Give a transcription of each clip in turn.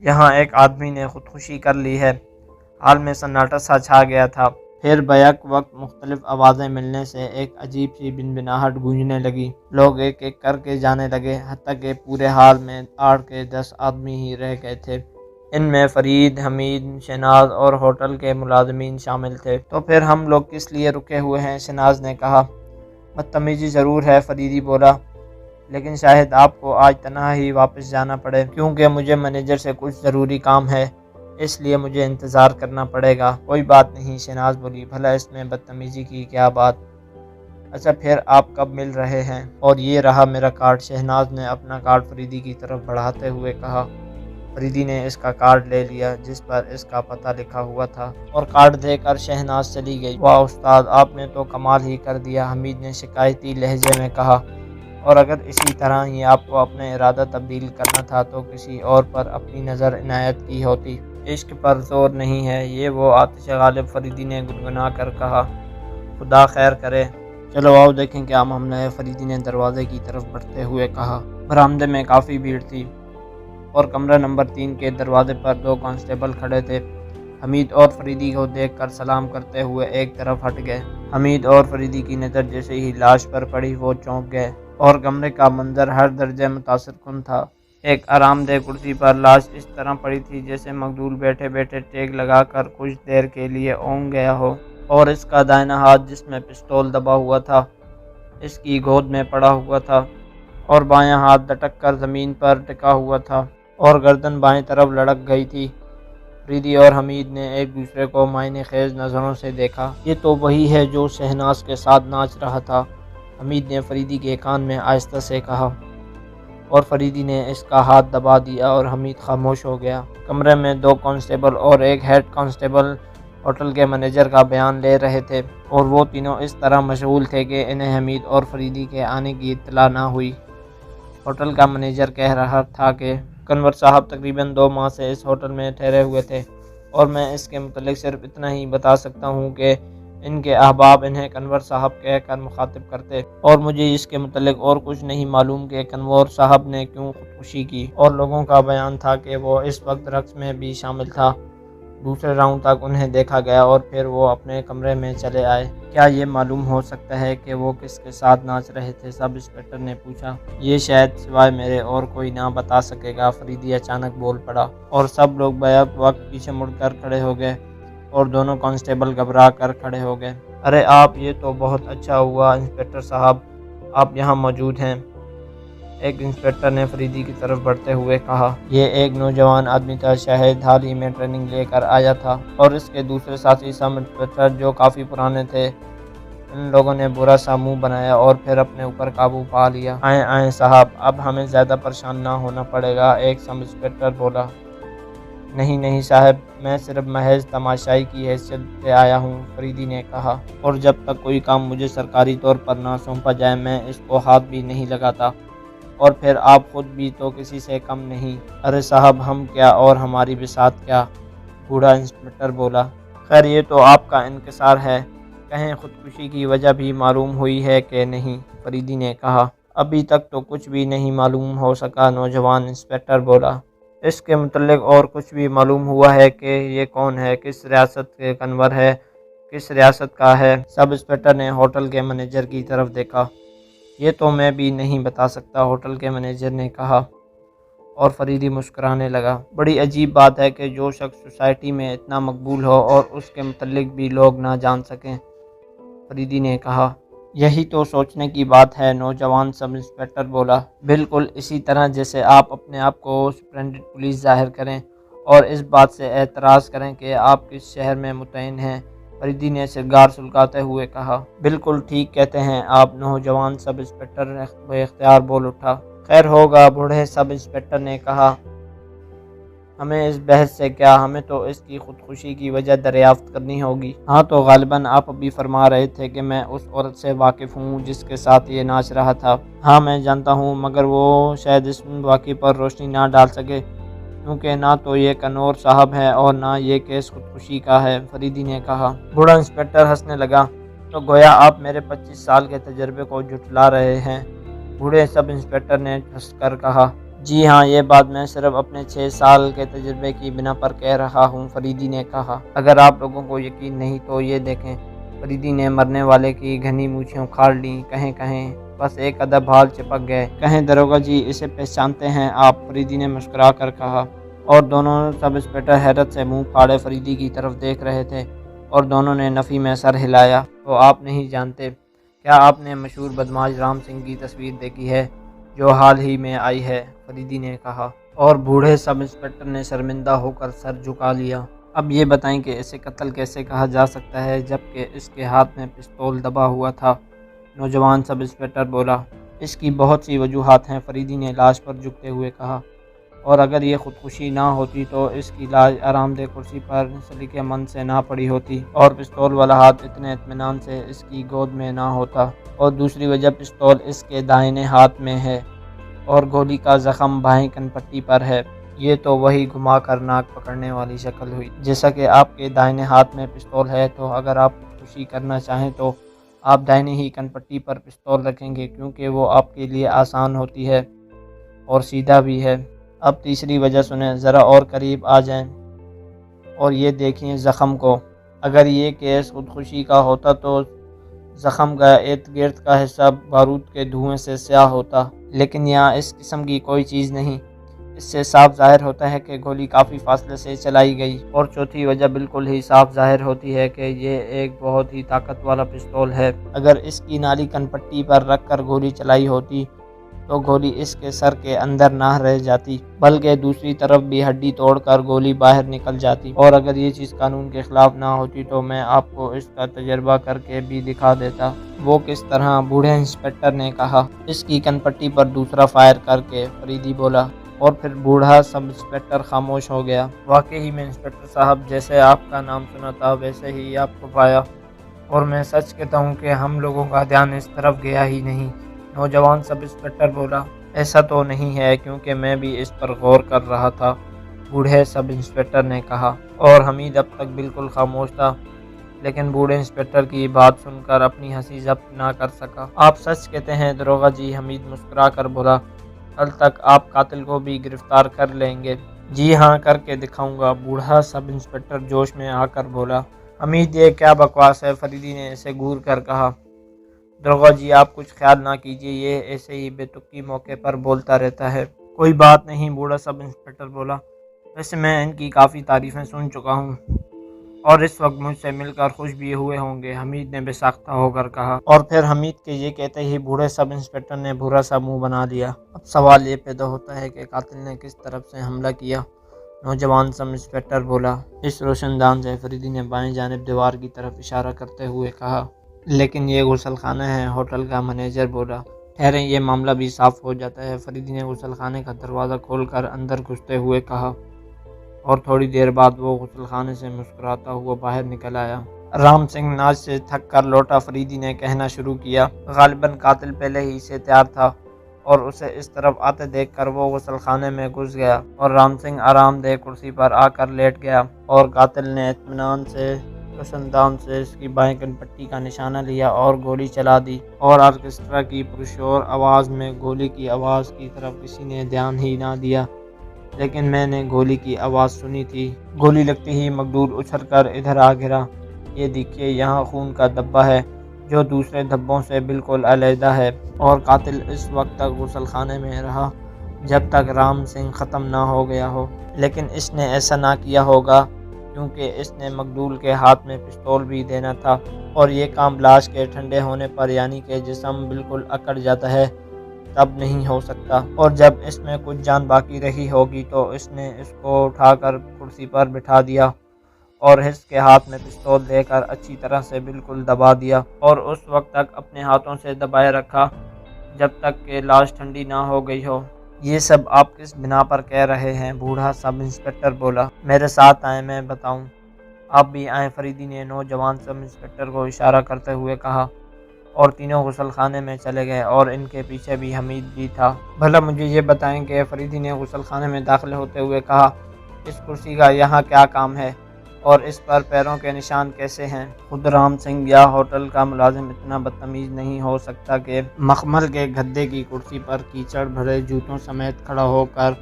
یہاں ایک آدمی نے خودکشی کر لی ہے۔ حال میں سناٹا سا چھا گیا تھا۔ پھر بیک وقت مختلف آوازیں ملنے سے ایک عجیب سی بنبناہٹ گونجنے لگی۔ لوگ ایک ایک کر کے جانے لگے، حتیٰ کہ پورے حال میں 8 کے 10 آدمی ہی رہ گئے تھے۔ ان میں فرید، حمید، شہناز اور ہوٹل کے ملازمین شامل تھے۔ تو پھر ہم لوگ کس لیے رکے ہوئے ہیں؟ شہناز نے کہا۔ بدتمیزی ضرور ہے، فریدی بولا، لیکن شاید آپ کو آج تنہا ہی واپس جانا پڑے، کیونکہ مجھے مینیجر سے کچھ ضروری کام ہے، اس لیے مجھے انتظار کرنا پڑے گا۔ کوئی بات نہیں، شہناز بولی، بھلا اس میں بدتمیزی کی کیا بات؟ اچھا پھر آپ کب مل رہے ہیں؟ اور یہ رہا میرا کارڈ۔ شہناز نے اپنا کارڈ فریدی کی طرف بڑھاتے ہوئے کہا۔ فریدی نے اس کا کارڈ لے لیا جس پر اس کا پتہ لکھا ہوا تھا، اور کارڈ دے کر شہناز چلی گئی۔ واہ استاد، آپ نے تو کمال ہی کر دیا، حمید نے شکایتی لہجے میں کہا۔ اور اگر اسی طرح ہی آپ کو اپنا ارادہ تبدیل کرنا تھا تو کسی اور پر اپنی نظر عنایت کی ہوتی۔ عشق پر زور نہیں ہے یہ، وہ آتش غالب، فریدی نے گنگنا کر کہا۔ خدا خیر کرے، چلو آؤ دیکھیں کیا معاملہ ہے، فریدی نے دروازے کی طرف بڑھتے ہوئے کہا۔ برآمدے میں کافی بھیڑ تھی اور کمرہ نمبر 3 کے دروازے پر 2 کانسٹیبل کھڑے تھے۔ حمید اور فریدی کو دیکھ کر سلام کرتے ہوئے ایک طرف ہٹ گئے۔ حمید اور فریدی کی نظر جیسے ہی لاش پر پڑی وہ چونک گئے، اور کمرے کا منظر ہر درجے متاثر کن تھا۔ ایک آرام دہ کرسی پر لاش اس طرح پڑی تھی جیسے مقتول بیٹھے بیٹھے ٹیک لگا کر کچھ دیر کے لیے اونگ گیا ہو، اور اس کا دائیں ہاتھ جس میں پستول دبا ہوا تھا اس کی گود میں پڑا ہوا تھا، اور بائیں ہاتھ لٹک کر زمین پر ٹکا ہوا تھا، اور گردن بائیں طرف لڑک گئی تھی۔ فریدی اور حمید نے ایک دوسرے کو معنی خیز نظروں سے دیکھا۔ یہ تو وہی ہے جو شہناز کے ساتھ ناچ رہا تھا، حمید نے فریدی کے کان میں آہستہ سے کہا، اور فریدی نے اس کا ہاتھ دبا دیا اور حمید خاموش ہو گیا۔ کمرے میں 2 کانسٹیبل اور ایک ہیڈ کانسٹیبل ہوٹل کے مینیجر کا بیان لے رہے تھے، اور وہ تینوں اس طرح مشغول تھے کہ انہیں حمید اور فریدی کے آنے کی اطلاع نہ ہوئی۔ ہوٹل کا مینیجر کہہ رہا تھا کہ کنور صاحب تقریباً 2 ماہ سے اس ہوٹل میں ٹھہرے ہوئے تھے، اور میں اس کے متعلق صرف اتنا ہی بتا سکتا ہوں کہ ان کے احباب انہیں کنور صاحب کہہ کر مخاطب کرتے، اور مجھے اس کے متعلق اور کچھ نہیں معلوم کہ کنور صاحب نے کیوں خودکشی کی۔ اور لوگوں کا بیان تھا کہ وہ اس وقت رقص میں بھی شامل تھا۔ دوسرے راؤنڈ تک انہیں دیکھا گیا اور پھر وہ اپنے کمرے میں چلے آئے۔ کیا یہ معلوم ہو سکتا ہے کہ وہ کس کے ساتھ ناچ رہے تھے؟ سب انسپکٹر نے پوچھا۔ یہ شاید سوائے میرے اور کوئی نہ بتا سکے گا، فریدی اچانک بول پڑا، اور سب لوگ بیک وقت پیچھے مڑ کر کھڑے ہو گئے، اور دونوں کانسٹیبل گھبرا کر کھڑے ہو گئے۔ ارے آپ، یہ تو بہت اچھا ہوا انسپکٹر صاحب، آپ یہاں موجود ہیں، ایک انسپکٹر نے فریدی کی طرف بڑھتے ہوئے کہا۔ یہ ایک نوجوان آدمی تھا، شاید حال ہی میں ٹریننگ لے کر آیا تھا، اور اس کے دوسرے ساتھی سب انسپکٹر جو کافی پرانے تھے۔ ان لوگوں نے برا سا منہ بنایا اور پھر اپنے اوپر قابو پا لیا۔ آئیں آئیں صاحب، اب ہمیں زیادہ پریشان نہ ہونا پڑے گا، ایک سب انسپکٹر بولا۔ نہیں نہیں صاحب، میں صرف محض تماشائی کی حیثیت سے آیا ہوں، فریدی نے کہا، اور جب تک کوئی کام مجھے سرکاری طور پر نہ سونپا جائے میں اس کو ہاتھ بھی نہیں لگاتا، اور پھر آپ خود بھی تو کسی سے کم نہیں۔ ارے صاحب، ہم کیا اور ہماری بساط کیا، بوڑھا انسپکٹر بولا۔ خیر یہ تو آپ کا انکسار ہے، کہیں خودکشی کی وجہ بھی معلوم ہوئی ہے کہ نہیں؟ فریدی نے کہا۔ ابھی تک تو کچھ بھی نہیں معلوم ہو سکا، نوجوان انسپکٹر بولا۔ اس کے متعلق اور کچھ بھی معلوم ہوا ہے کہ یہ کون ہے، کس ریاست کے کنور ہے، کس ریاست کا ہے؟ سب انسپکٹر نے ہوٹل کے مینیجر کی طرف دیکھا۔ یہ تو میں بھی نہیں بتا سکتا، ہوٹل کے مینیجر نے کہا، اور فریدی مسکرانے لگا۔ بڑی عجیب بات ہے کہ جو شخص سوسائٹی میں اتنا مقبول ہو اور اس کے متعلق بھی لوگ نہ جان سکیں، فریدی نے کہا۔ یہی تو سوچنے کی بات ہے، نوجوان سب انسپکٹر بولا۔ بالکل اسی طرح جیسے آپ اپنے آپ کو سپرنٹنڈنٹ پولیس ظاہر کریں اور اس بات سے اعتراض کریں کہ آپ کس شہر میں متعین ہیں، فریدی نے سرگار سلگاتے ہوئے کہا۔ بالکل ٹھیک کہتے ہیں آپ، نوجوان سب انسپکٹر بے اختیار بول اٹھا۔ خیر ہوگا، بوڑھے سب انسپکٹر نے کہا، ہمیں اس بحث سے کیا، ہمیں تو اس کی خودکشی کی وجہ دریافت کرنی ہوگی۔ ہاں تو غالباً آپ ابھی فرما رہے تھے کہ میں اس عورت سے واقف ہوں جس کے ساتھ یہ ناچ رہا تھا۔ ہاں میں جانتا ہوں، مگر وہ شاید اس واقعے پر روشنی نہ ڈال سکے، کیونکہ نہ تو یہ کنور صاحب ہے اور نہ یہ کیس خودکشی کا ہے، فریدی نے کہا۔ بوڑھا انسپکٹر ہنسنے لگا۔ تو گویا آپ میرے 25 سال کے تجربے کو جھٹلا رہے ہیں، بوڑھے سب انسپکٹر نے ہنس کر کہا۔ جی ہاں، یہ بات میں صرف اپنے 6 سال کے تجربے کی بنا پر کہہ رہا ہوں، فریدی نے کہا۔ اگر آپ لوگوں کو یقین نہیں تو یہ دیکھیں۔ فریدی نے مرنے والے کی گھنی مونچھیں اکھاڑ لیں۔ کہیں بس ایک ادھا بال چپک گئے۔ کہیں داروغہ جی، اسے پہچانتے ہیں آپ؟ فریدی نے مسکرا کر کہا، اور دونوں سب انسپکٹر حیرت سے منہ پھاڑے فریدی کی طرف دیکھ رہے تھے، اور دونوں نے نفی میں سر ہلایا۔ تو آپ نہیں جانتے؟ کیا آپ نے مشہور بدماش رام سنگھ کی تصویر دیکھی ہے جو حال ہی میں آئی ہے؟ فریدی نے کہا، اور بوڑھے سب انسپکٹر نے شرمندہ ہو کر سر جھکا لیا۔ اب یہ بتائیں کہ اسے قتل کیسے کہا جا سکتا ہے جبکہ اس کے ہاتھ میں پستول دبا ہوا تھا؟ نوجوان سب انسپکٹر بولا۔ اس کی بہت سی وجوہات ہیں، فریدی نے لاش پر جھکتے ہوئے کہا، اور اگر یہ خودکشی نہ ہوتی تو اس کی لاش آرام دہ کرسی پر سلیقہ مند سے نہ پڑی ہوتی، اور پستول والا ہاتھ اتنے اطمینان سے اس کی گود میں نہ ہوتا، اور دوسری وجہ پستول اس کے دائیں ہاتھ میں ہے اور گولی کا زخم بائیں کنپٹی پر ہے۔ یہ تو وہی گھما کر ناک پکڑنے والی شکل ہوئی۔ جیسا کہ آپ کے دائیں ہاتھ میں پستول ہے تو اگر آپ خودکشی کرنا چاہیں تو آپ دائیں ہی کنپٹی پر پستول رکھیں گے، کیونکہ وہ آپ کے لیے آسان ہوتی ہے اور سیدھا بھی ہے۔ اب تیسری وجہ سنیں، ذرا اور قریب آ جائیں اور یہ دیکھیں زخم کو۔ اگر یہ کیس خودکشی کا ہوتا تو زخم کا ارد گرد کا حصہ بارود کے دھوئیں سے سیاہ ہوتا، لیکن یہاں اس قسم کی کوئی چیز نہیں۔ اس سے صاف ظاہر ہوتا ہے کہ گولی کافی فاصلے سے چلائی گئی۔ اور چوتھی وجہ بالکل ہی صاف ظاہر ہوتی ہے کہ یہ ایک بہت ہی طاقت والا پستول ہے۔ اگر اس کی نالی کنپٹی پر رکھ کر گولی چلائی ہوتی تو گولی اس کے سر کے اندر نہ رہ جاتی، بلکہ دوسری طرف بھی ہڈی توڑ کر گولی باہر نکل جاتی۔ اور اگر یہ چیز قانون کے خلاف نہ ہوتی تو میں آپ کو اس کا تجربہ کر کے بھی دکھا دیتا۔ وہ کس طرح؟ بوڑھے انسپکٹر نے کہا۔ اس کی کنپٹی پر دوسرا فائر کر کے، فریدی بولا، اور پھر بوڑھا سب انسپکٹر خاموش ہو گیا۔ واقعی میں انسپکٹر صاحب، جیسے آپ کا نام سنا تھا ویسے ہی آپ کو پایا، اور میں سچ کہتا ہوں کہ ہم لوگوں کا دھیان اس طرف گیا ہی نہیں۔ نوجوان سب انسپکٹر بولا۔ ایسا تو نہیں ہے، کیونکہ میں بھی اس پر غور کر رہا تھا، بوڑھے سب انسپکٹر نے کہا، اور حمید اب تک بالکل خاموش تھا، لیکن بوڑھے انسپکٹر کی بات سن کر اپنی ہنسی ضبط نہ کر سکا۔ آپ سچ کہتے ہیں داروغہ جی؟ حمید مسکرا کر بولا۔ کل تک آپ قاتل کو بھی گرفتار کر لیں گے؟ جی ہاں، کر کے دکھاؤں گا، بوڑھا سب انسپکٹر جوش میں آ کر بولا۔ حمید، یہ کیا بکواس ہے؟ فریدی نے اسے گور کر کہا۔ داروغہ جی، آپ کچھ خیال نہ کیجیے، یہ ایسے ہی بے تکی موقع پر بولتا رہتا ہے۔ کوئی بات نہیں، بوڑھا سب انسپکٹر بولا۔ ویسے میں ان کی کافی تعریفیں سن چکا ہوں، اور اس وقت مجھ سے مل کر خوش بھی ہوئے ہوں گے، حمید نے بے ساختہ ہو کر کہا۔ اور پھر حمید کے یہ کہتے ہی بوڑھے سب انسپکٹر نے برا سا منہ بنا لیا۔ اب سوال یہ پیدا ہوتا ہے کہ قاتل نے کس طرف سے حملہ کیا؟ نوجوان سب انسپکٹر بولا۔ اس روشن دان سے، فریدی نے بائیں جانب دیوار کی طرف اشارہ کرتے ہوئے کہا۔ لیکن یہ غسل خانہ ہے، ہوٹل کا مینیجر بولا۔ ٹھہریں، یہ معاملہ بھی صاف ہو جاتا ہے، فریدی نے غسل خانے کا دروازہ کھول کر اندر گھستے ہوئے کہا، اور تھوڑی دیر بعد وہ غسل خانے سے مسکراتا ہوا باہر نکل آیا۔ رام سنگھ ناچ سے تھک کر لوٹا، فریدی نے کہنا شروع کیا۔ غالباً قاتل پہلے ہی سے تیار تھا، اور اسے اس طرف آتے دیکھ کر وہ غسل خانے میں گھس گیا، اور رام سنگھ آرام دہ کرسی پر آ کر لیٹ گیا، اور قاتل نے اطمینان سے روشن دان سے اس کی بائیں کنپٹی کا نشانہ لیا اور گولی چلا دی، اور آرکسٹرا کی پرشور آواز میں گولی کی آواز کی طرف کسی نے دھیان ہی نہ دیا، لیکن میں نے گولی کی آواز سنی تھی۔ گولی لگتے ہی مقتول اچھل کر ادھر آ گرا۔ یہ دیکھیے، یہاں خون کا دھبا ہے جو دوسرے دھبوں سے بالکل علیحدہ ہے، اور قاتل اس وقت تک غسل خانے میں رہا جب تک رام سنگھ ختم نہ ہو گیا ہو، لیکن اس نے ایسا نہ کیا ہوگا کیونکہ اس نے مقتول کے ہاتھ میں پستول بھی دینا تھا، اور یہ کام لاش کے ٹھنڈے ہونے پر، یعنی کہ جسم بالکل اکڑ جاتا ہے، تب نہیں ہو سکتا۔ اور جب اس میں کچھ جان باقی رہی ہوگی تو اس نے اس کو اٹھا کر کرسی پر بٹھا دیا، اور اس کے ہاتھ میں پستول دے کر اچھی طرح سے بالکل دبا دیا، اور اس وقت تک اپنے ہاتھوں سے دبائے رکھا جب تک کہ لاش ٹھنڈی نہ ہو گئی ہو۔ یہ سب آپ کس بنا پر کہہ رہے ہیں؟ بوڑھا سب انسپکٹر بولا۔ میرے ساتھ آئیں، میں بتاؤں۔ آپ بھی آئیں، فریدی نے نوجوان سب انسپکٹر کو اشارہ کرتے ہوئے کہا، اور تینوں غسل خانے میں چلے گئے، اور ان کے پیچھے بھی حمید بھی تھا۔ بھلا مجھے یہ بتائیں کہ، فریدی نے غسل خانے میں داخل ہوتے ہوئے کہا، اس کرسی کا یہاں کیا کام ہے؟ اور اس پر پیروں کے نشان کیسے ہیں؟ خود رام سنگھ یا ہوٹل کا ملازم اتنا بدتمیز نہیں ہو سکتا کہ مخمل کے گدے کی کرسی پر کیچڑ بھرے جوتوں سمیت کھڑا ہو کر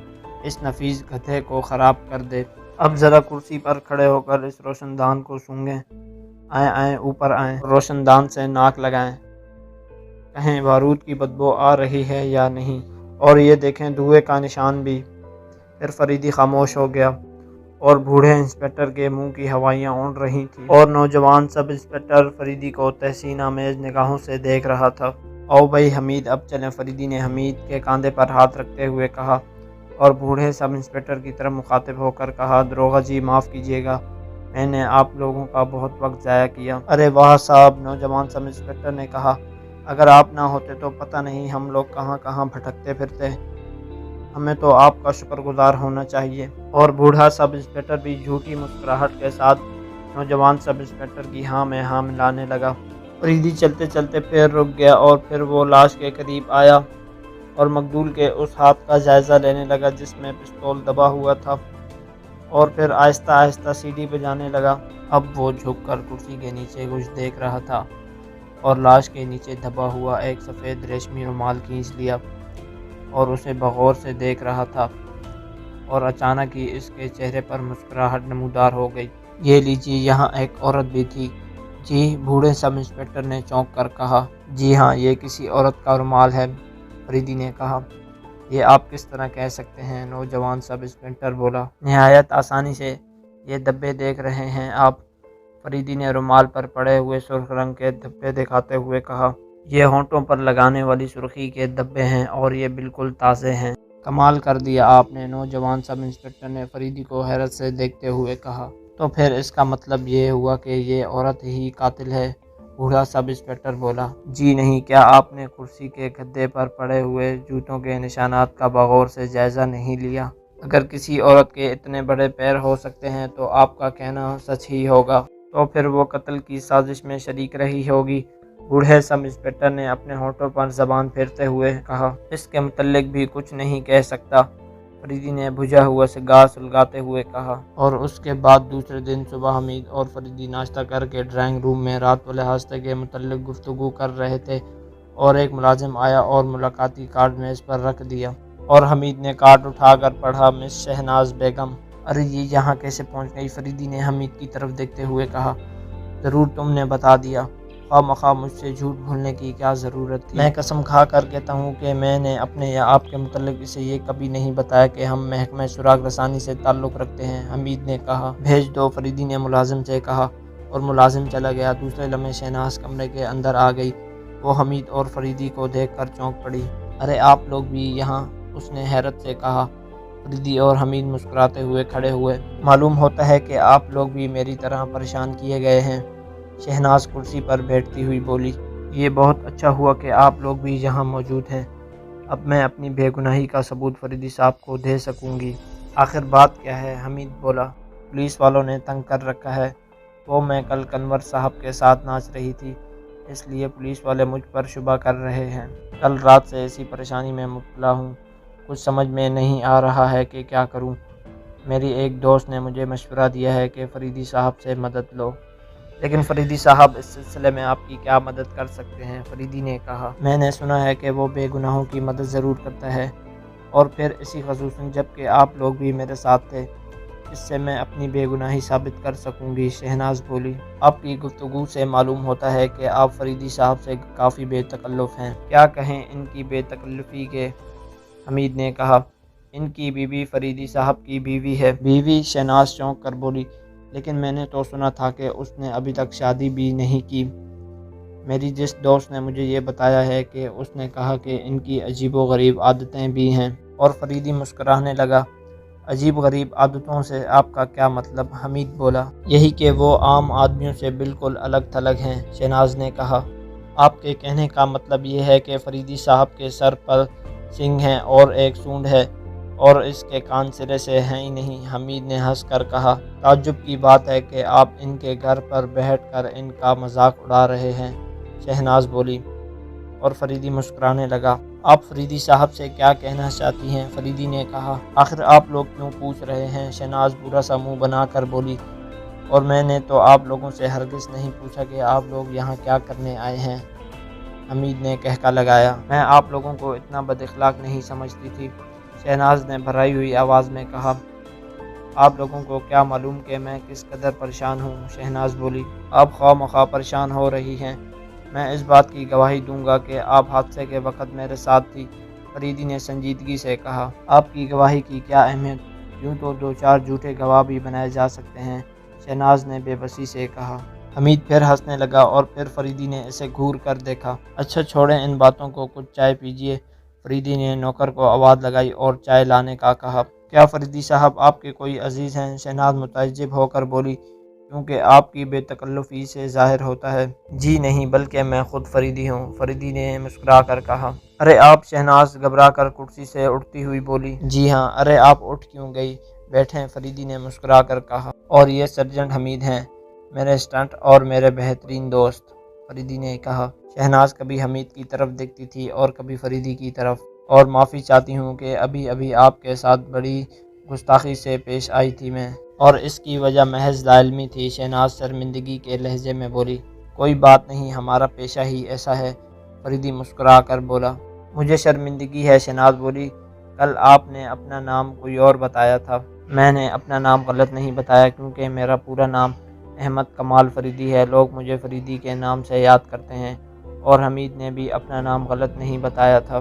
اس نفیس گدھے کو خراب کر دے۔ اب ذرا کرسی پر کھڑے ہو کر اس روشن دان کو سونگھیں، آئیں اوپر آئیں، روشن دان سے ناک لگائیں، کہیں بارود کی بدبو آ رہی ہے یا نہیں، اور یہ دیکھیں دھوئے کا نشان بھی۔ پھر فریدی خاموش ہو گیا اور بوڑھے انسپکٹر کے منہ کی ہوائیاں اڑ رہی تھیں، اور نوجوان سب انسپکٹر فریدی کو تحسین آمیز نگاہوں سے دیکھ رہا تھا۔ او بھائی حمید اب چلیں، فریدی نے حمید کے کاندھے پر ہاتھ رکھتے ہوئے کہا، اور بوڑھے سب انسپکٹر کی طرف مخاطب ہو کر کہا، داروغہ جی معاف کیجیے گا، میں نے آپ لوگوں کا بہت وقت ضائع کیا۔ ارے واہ صاحب، نوجوان سب انسپکٹر نے کہا، اگر آپ نہ ہوتے تو پتہ نہیں ہم لوگ کہاں کہاں بھٹکتے پھرتے، ہمیں تو آپ کا شکر گزار ہونا چاہیے۔ اور بوڑھا سب انسپکٹر بھی جھوٹی مسکراہٹ کے ساتھ نوجوان سب انسپکٹر کی ہاں میں ہاں ملانے لگا۔ فریدی چلتے چلتے پھر رک گیا اور پھر وہ لاش کے قریب آیا اور مقتول کے اس ہاتھ کا جائزہ لینے لگا جس میں پستول دبا ہوا تھا، اور پھر آہستہ آہستہ سیڑھی بجانے لگا۔ اب وہ جھک کر کرسی کے نیچے کچھ دیکھ رہا تھا اور لاش کے نیچے دبا ہوا ایک سفید ریشمی رومال کھینچ لیا اور اسے بغور سے دیکھ رہا تھا، اور اچانک ہی اس کے چہرے پر مسکراہٹ نمودار ہو گئی۔ یہ لیجیے، یہاں ایک عورت بھی تھی۔ جی؟ بوڑھے سب انسپکٹر نے چونک کر کہا۔ جی ہاں، یہ کسی عورت کا رومال ہے، فریدی نے کہا۔ یہ آپ کس طرح کہہ سکتے ہیں؟ نوجوان سب انسپکٹر بولا۔ نہایت آسانی سے، یہ دھبے دیکھ رہے ہیں آپ؟ فریدی نے رومال پر پڑے ہوئے سرخ رنگ کے دھبے دکھاتے ہوئے کہا۔ یہ ہونٹوں پر لگانے والی سرخی کے دھبے ہیں اور یہ بالکل تازے ہیں۔ کمال کر دیا آپ نے، نوجوان سب انسپکٹر نے فریدی کو حیرت سے دیکھتے ہوئے کہا۔ تو پھر اس کا مطلب یہ ہوا کہ یہ عورت ہی قاتل ہے؟ بوڑھا سب انسپکٹر بولا۔ جی نہیں، کیا آپ نے کرسی کے گدے پر پڑے ہوئے جوتوں کے نشانات کا بغور سے جائزہ نہیں لیا؟ اگر کسی عورت کے اتنے بڑے پیر ہو سکتے ہیں تو آپ کا کہنا سچ ہی ہوگا، تو پھر وہ قتل کی سازش میں شریک رہی ہوگی۔ بوڑھے سب انسپکٹر نے اپنے ہونٹوں پر زبان پھیرتے ہوئے کہا۔ اس کے متعلق بھی کچھ نہیں کہہ سکتا، فریدی نے بجھا ہوا سگار سلگاتے ہوئے کہا۔ اور اس کے بعد دوسرے دن صبح حمید اور فریدی ناشتہ کر کے ڈرائنگ روم میں رات والے حادثے کے متعلق گفتگو کر رہے تھے، اور ایک ملازم آیا اور ملاقاتی کارڈ میز پر رکھ دیا، اور حمید نے کارڈ اٹھا کر پڑھا، مس شہناز بیگم۔ ارے یہ یہاں کیسے پہنچ گئی؟ فریدی نے حمید کی طرف دیکھتے ہوئے کہا۔ ضرور تم نے بتا دیا، خواہ مخواہ مجھ سے جھوٹ بولنے کی کیا ضرورت تھی؟ میں قسم کھا کر کہتا ہوں کہ میں نے اپنے یا آپ کے متعلق اسے یہ کبھی نہیں بتایا کہ ہم محکمہ سراغ رسانی سے تعلق رکھتے ہیں، حمید نے کہا۔ بھیج دو، فریدی نے ملازم سے کہا، اور ملازم چلا گیا۔ دوسرے لمحے شہناز کمرے کے اندر آ گئی۔ وہ حمید اور فریدی کو دیکھ کر چونک پڑی۔ ارے آپ لوگ بھی یہاں؟ اس نے حیرت سے کہا۔ فریدی اور حمید مسکراتے ہوئے کھڑے ہوئے۔ معلوم ہوتا ہے کہ آپ لوگ بھی میری طرح پریشان کیے گئے ہیں، شہناز کرسی پر بیٹھتی ہوئی بولی۔ یہ بہت اچھا ہوا کہ آپ لوگ بھی یہاں موجود ہیں، اب میں اپنی بے گناہی کا ثبوت فریدی صاحب کو دے سکوں گی۔ آخر بات کیا ہے؟ حمید بولا۔ پولیس والوں نے تنگ کر رکھا ہے، وہ میں کل کنور صاحب کے ساتھ ناچ رہی تھی، اس لیے پولیس والے مجھ پر شبہ کر رہے ہیں۔ کل رات سے اسی پریشانی میں مبتلا ہوں، کچھ سمجھ میں نہیں آ رہا ہے کہ کیا کروں۔ میری ایک دوست نے مجھے مشورہ دیا ہے کہ فریدی صاحب سے مدد لو۔ لیکن فریدی صاحب اس سلسلے میں آپ کی کیا مدد کر سکتے ہیں؟ فریدی نے کہا۔ میں نے سنا ہے کہ وہ بے گناہوں کی مدد ضرور کرتا ہے، اور پھر اسی خصوصاً جب کہ آپ لوگ بھی میرے ساتھ تھے، اس سے میں اپنی بے گناہی ثابت کر سکوں گی، شہناز بولی۔ آپ کی گفتگو سے معلوم ہوتا ہے کہ آپ فریدی صاحب سے کافی بے تکلف ہیں۔ کیا کہیں ان کی بے تکلفی کے؟ حمید نے کہا۔ ان کی بیوی فریدی صاحب کی بیوی ہے۔ بیوی؟ شہناز چونک کر بولی۔ لیکن میں نے تو سنا تھا کہ اس نے ابھی تک شادی بھی نہیں کی۔ میری جس دوست نے مجھے یہ بتایا ہے کہ اس نے کہا کہ ان کی عجیب و غریب عادتیں بھی ہیں، اور فریدی مسکرانے لگا۔ عجیب غریب عادتوں سے آپ کا کیا مطلب؟ حمید بولا۔ یہی کہ وہ عام آدمیوں سے بالکل الگ تھلگ ہیں، شہناز نے کہا۔ آپ کے کہنے کا مطلب یہ ہے کہ فریدی صاحب کے سر پر سنگ ہیں اور ایک سونڈ ہے، اور اس کے کان سرے سے ہیں ہی نہیں، حمید نے ہنس کر کہا۔ تعجب کی بات ہے کہ آپ ان کے گھر پر بیٹھ کر ان کا مذاق اڑا رہے ہیں، شہناز بولی، اور فریدی مسکرانے لگا۔ آپ فریدی صاحب سے کیا کہنا چاہتی ہیں؟ فریدی نے کہا۔ آخر آپ لوگ کیوں پوچھ رہے ہیں؟ شہناز برا سا منہ بنا کر بولی۔ اور میں نے تو آپ لوگوں سے ہرگز نہیں پوچھا کہ آپ لوگ یہاں کیا کرنے آئے ہیں۔ حمید نے کہکا لگایا۔ میں آپ لوگوں کو اتنا بد اخلاق نہیں سمجھتی تھی، شہناز نے بھرائی ہوئی آواز میں کہا۔ آپ لوگوں کو کیا معلوم کہ میں کس قدر پریشان ہوں، شہناز بولی۔ آپ خواہ مخواہ پریشان ہو رہی ہیں، میں اس بات کی گواہی دوں گا کہ آپ حادثے کے وقت میرے ساتھ تھی، فریدی نے سنجیدگی سے کہا۔ آپ کی گواہی کی کیا اہمیت، یوں تو 2-4 جھوٹے گواہ بھی بنائے جا سکتے ہیں، شہناز نے بے بسی سے کہا۔ حمید پھر ہنسنے لگا اور پھر فریدی نے اسے گھور کر دیکھا۔ اچھا چھوڑیں ان باتوں کو، کچھ چائے پیجیے، فریدی نے نوکر کو آواز لگائی اور چائے لانے کا کہا۔ کیا فریدی صاحب آپ کے کوئی عزیز ہیں، شہناز متعجب ہو کر بولی، کیونکہ آپ کی بے تکلفی سے ظاہر ہوتا ہے۔ جی نہیں، بلکہ میں خود فریدی ہوں، فریدی نے مسکرا کر کہا۔ ارے آپ، شہناز گھبرا کر کرسی سے اٹھتی ہوئی بولی۔ جی ہاں، ارے آپ اٹھ کیوں گئی، بیٹھیں، فریدی نے مسکرا کر کہا۔ اور یہ سرجنٹ حمید ہیں، میرے اسسٹنٹ اور میرے بہترین دوست، فریدی نے کہا۔ شہناز کبھی حمید کی طرف دیکھتی تھی اور کبھی فریدی کی طرف۔ اور معافی چاہتی ہوں کہ ابھی آپ کے ساتھ بڑی گستاخی سے پیش آئی تھی میں، اور اس کی وجہ محض لاعلمی تھی، شہناز شرمندگی کے لہجے میں بولی۔ کوئی بات نہیں، ہمارا پیشہ ہی ایسا ہے، فریدی مسکرا کر بولا۔ مجھے شرمندگی ہے، شہناز بولی، کل آپ نے اپنا نام کوئی اور بتایا تھا۔ میں نے اپنا نام غلط نہیں بتایا، کیونکہ میرا پورا نام احمد کمال فریدی ہے، لوگ مجھے فریدی کے نام سے یاد کرتے ہیں، اور حمید نے بھی اپنا نام غلط نہیں بتایا تھا۔